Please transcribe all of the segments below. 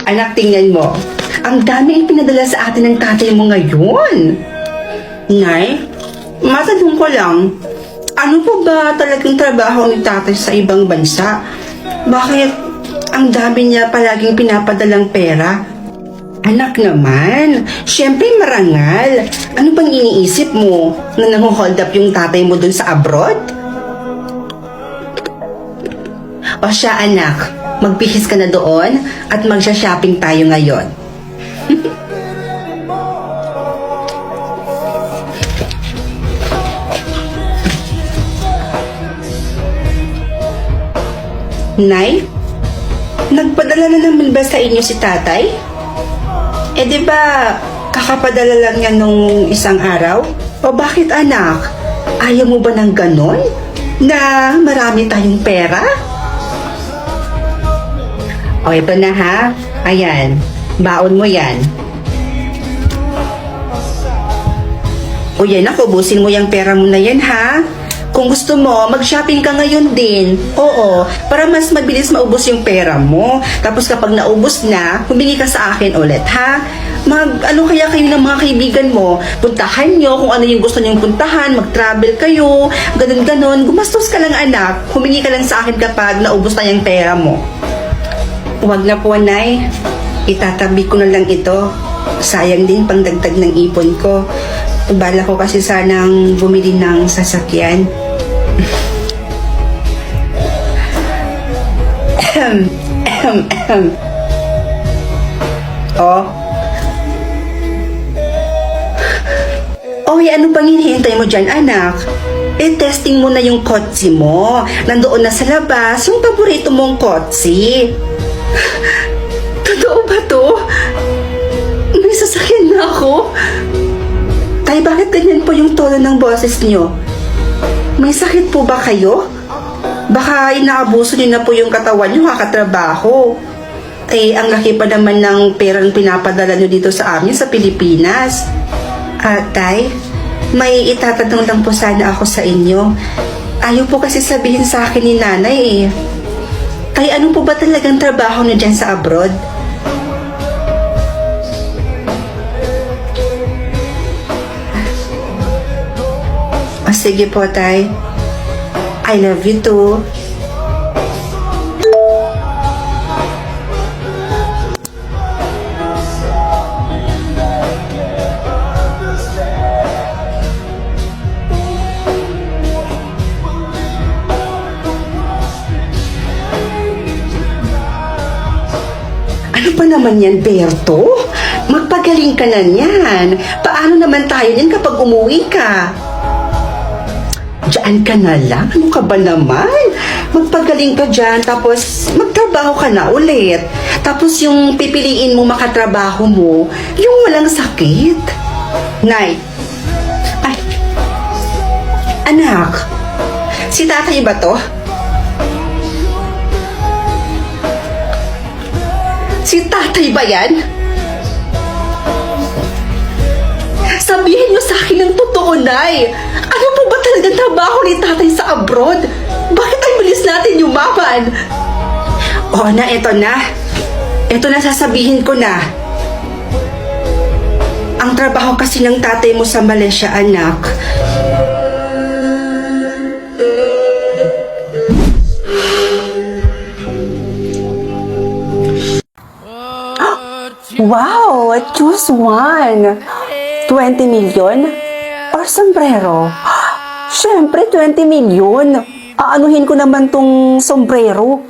Anak, tingnan mo. Ang dami ipinadala sa atin ng tatay mo ngayon. Nay, matanong ko lang, ano po ba talagang trabaho ni tatay sa ibang bansa? Bakit ang dami niya palaging pinapadalang pera? Anak naman, syempre marangal. Ano bang iniisip mo na nang-hold up yung tatay mo dun sa abroad? O siya anak, magbihis ka na doon at magsha-shopping tayo ngayon. Nay, nagpadala na naman ba sa inyo si tatay? Eh di ba kakapadala lang niya nung isang araw? O bakit anak? Ayaw mo ba ng ganon? Na marami tayong pera? O ito na ha. Ayan. Baon mo yan. O yan ako, ubusin mo yung pera mo na yan ha. Kung gusto mo, mag-shopping ka ngayon din. Oo, para mas mabilis maubos yung pera mo. Tapos kapag naubos na, humingi ka sa akin ulit, ha? Ano kaya kayo ng mga kaibigan mo? Puntahan nyo kung ano yung gusto nyong puntahan, mag-travel kayo, ganun-ganon. Gumastos ka lang anak, humingi ka lang sa akin kapag naubos na yung pera mo. Huwag na po, Nay. Itatabi ko na lang ito. Sayang din pang dagdag ng ipon ko. Bala ko kasi sanang bumili ng sasakyan. Oh. Oy, ano pang hinihintay mo dyan, anak? Eh, testing mo na yung kotse mo. Nandoon na sa labas yung paborito mong kotse. Totoo ba to? May sasakyan na ako? Tay, bakit ganyan po yung tono ng boses nyo? May sakit po ba kayo? Baka inaabuso niyo na po yung katawan nyo kakatrabaho. Eh, ang laki pa naman ng perang pinapadala nyo dito sa amin sa Pilipinas. Tay, may itatanong lang po sana ako sa inyo. Ayaw po kasi sabihin sa akin ni nanay eh. Tay, ano po ba talagang trabaho nyo dyan sa abroad? Sige po, Tay. I love you too. Ano pa naman yan, Berto? Magpagaling ka na niyan. Paano naman tayo niyan kapag umuwi ka? Diyan ka na lang? Ano ka ba naman? Magpagaling ka dyan, tapos magtrabaho ka na ulit. Tapos yung pipiliin mo makatrabaho mo, yung walang sakit. Nay. Ay. Anak. Si tatay ba to? Si tatay ba yan? Sabihin niyo sa akin ng totoo, Nay. Ano po ba talagang trabaho ni tatay sa abroad? Bakit ang bilis natin yumaman? Oo na, eto na. Eto na, sasabihin ko na. Ang trabaho kasi ng tatay mo sa Malaysia, anak. Wow! Choose one! 20 million? Or sombrero? Siyempre, 20 million. Aanuhin ko naman tong sombrero.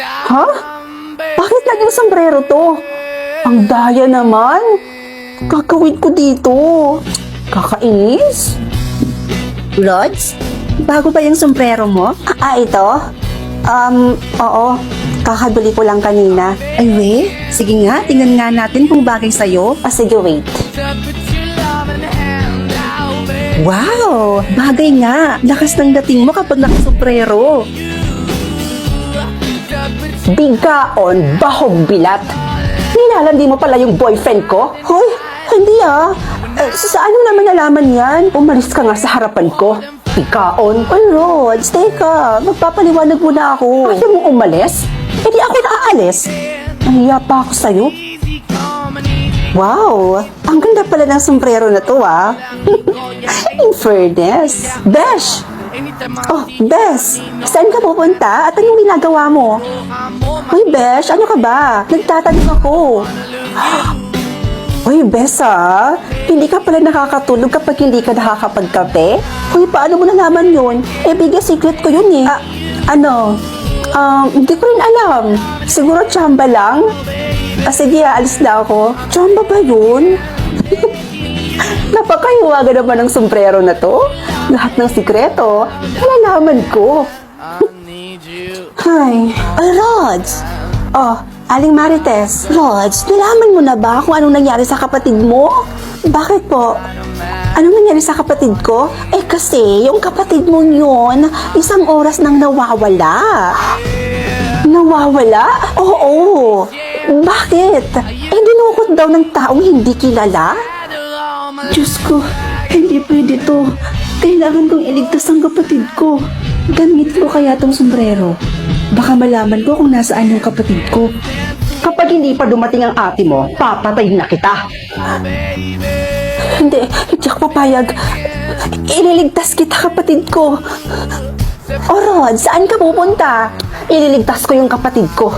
Ha? Bakit naging sombrero to? Ang daya naman. Kakawid ko dito. Kakainis. Rods? Bago ba yung sombrero mo? Ito? Oo. Kakabili ko lang kanina. Ay, we? Sige nga, tingnan nga natin kung bagay sa'yo. Sige, wait. Wow! Bagay nga. Lakas ng dating mo kapag nakasombrero. Bigaon, bahog bilat. Nilalandi mo pala yung boyfriend ko? Hoy, hindi ah. Saan mo naman nalaman yan? Umalis ka nga sa harapan ko. Bigaon. Ay, Rods, teka. Magpapaliwanag muna ako. Ayaw mo umalis? Eh di ako na Alis? Nahiya pa ako sa'yo. Wow, ang ganda pala ng sombrero na to ah. In fairness. Besh! Oh, Besh, saan ka pupunta at anong ginagawa mo? Hoy, Besh, ano ka ba? Nagtatanong ako. Hoy, Besh ah, hindi ka pala nakakatulog kapag hindi ka nakakapagkape? Hoy, paano mo nalaman yun? Eh, biggest secret ko yun eh. Hindi ko rin alam. Siguro tsamba lang? Sige, alis na ako. Tsamba ba yun? Napakahiwaga naman ng sombrero na to. Lahat ng sikreto, nalalaman ko. Ay, Rods! Oh, Aling Marites. Rods, nalaman mo na ba kung anong nangyari sa kapatid mo? Bakit po? Anong nangyari sa kapatid ko? Eh kasi, yung kapatid mo yun, isang oras nang nawawala. Nawawala? Oo. Bakit? Eh, dinukot daw ng taong hindi kilala? Diyos ko, hindi pwede to. Kailangan kong iligtas ang kapatid ko. Gamit ko kaya tong sombrero. Baka malaman ko kung nasaan yung kapatid ko. Kapag hindi pa dumating ang ate mo, papatayin na kita. Hindi ako papayag. Ililigtas kita, kapatid ko. O Rod, saan ka pupunta? Ililigtas ko yung kapatid ko.